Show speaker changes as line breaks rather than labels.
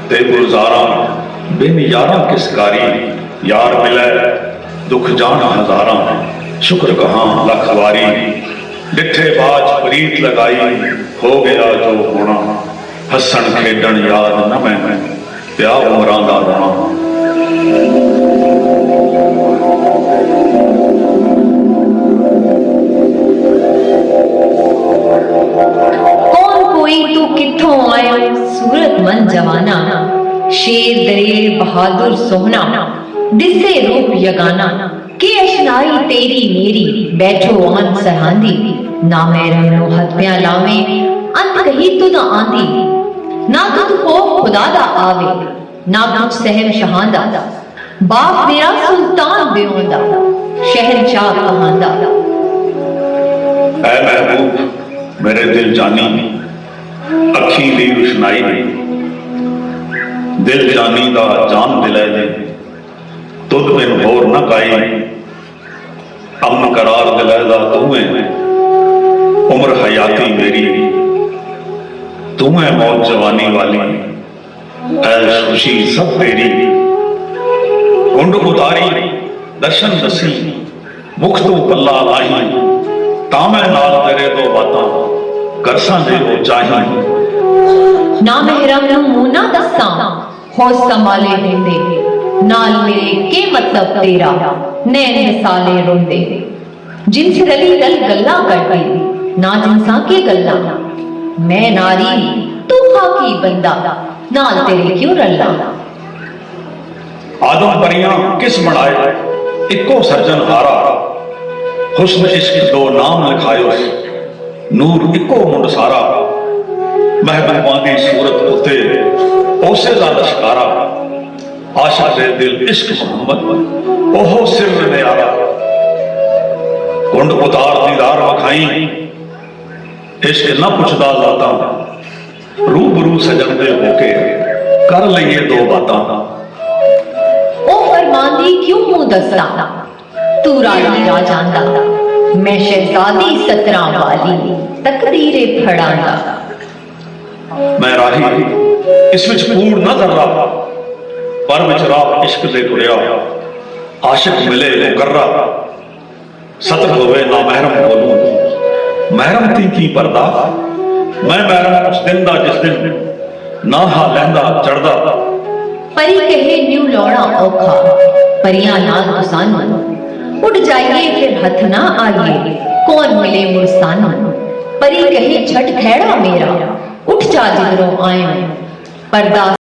ते गुलजारा बिन यारा किस कारी। यार मिले दुख जान हजारा, शुक्र कहाँ लख वारी। डिठे बाज प्रीत लगाई, हो गया जो होना। हसन खेडन याद न मैं, प्या उमरां दा रोना।
तू किथों आयो सूरतमंद जवाना। शेर दलेर बहादुर सोहना, दिसे रूप यगाना। के अशनाई तेरी मेरी, बैठो आन सरहांदी। ना मैरम नो हथ्या लावे, अंत कही तू ना आंदी। ना तुझ को खुदा दा आवे, ना कुछ सहम शहांदा। बाप मेरा सुल्तान बेओंदा, शहंशाह कहांदा।
ऐ महबूब मेरे दिल जानी, अखी दी रुशनाई। दिल जानी दा जान दिलै दे, तुद बिन होर न काई। अमन करार दिलै दा तू है, उम्र हयाती मेरी। तू है मौत जवानी वाली, ऐश खुशी सब तेरी। कुंड उतारी दर्शन दसी, मुख तू पल्ला लाई। तामै नाल तेरे दो बातां, करसां दे वो चाही।
ना महरम नु मुंह ना दसां, होश संभाले देंदे। नाल मेरे के मतलब तेरा, नैन मिसाले रोंदे। जिनसे रली रल गल्ला करदी, ना जिनसा के गल्ला। मैं नारी तू खाकी बंदा, नाल तेरे क्यों रल्ला।
आदम परियां किस बनाए, इको सर्जन हारा। हुस्न इश्क दो नाम लिखायो, नूर इको मुंड सारा। महबूबां दी सूरत उत्ते ओसे दा लश्कारा। आशा दे दिल इश्क मोहम्मद, ओहो सिर न्यारा। कुंड उतार दीदार वखाई, इश्क न पुछदा लाता। रूबरू सजन दे होके, कर लईए दो बातां।
ओ फरमांदी क्यों मुंह दसा, तू राजी राजांदा। मैं शहजादी सतरा वाली, तकदीरे फड़ांदा।
मैं राही इस विच कूड़ न दर्रा, पर विच राह इश्क दे टुरिया। आशिक मिले मुकर्रा, सतर होवे ना महरम बोलूं। महरम थी की पर्दा, मैं महरम उस दिन दा जिस दिन ना हा लहंदा चढ़दा।
परी कहे न्यू लौड़ा औखा, परियां नाल तुसानू। उठ जाइए फिर हथ ना आइए, कौन मिले मुरसानू। परी कहे छठ खैड़ा मेरा, उठ जा जिधरों आए। पर्दा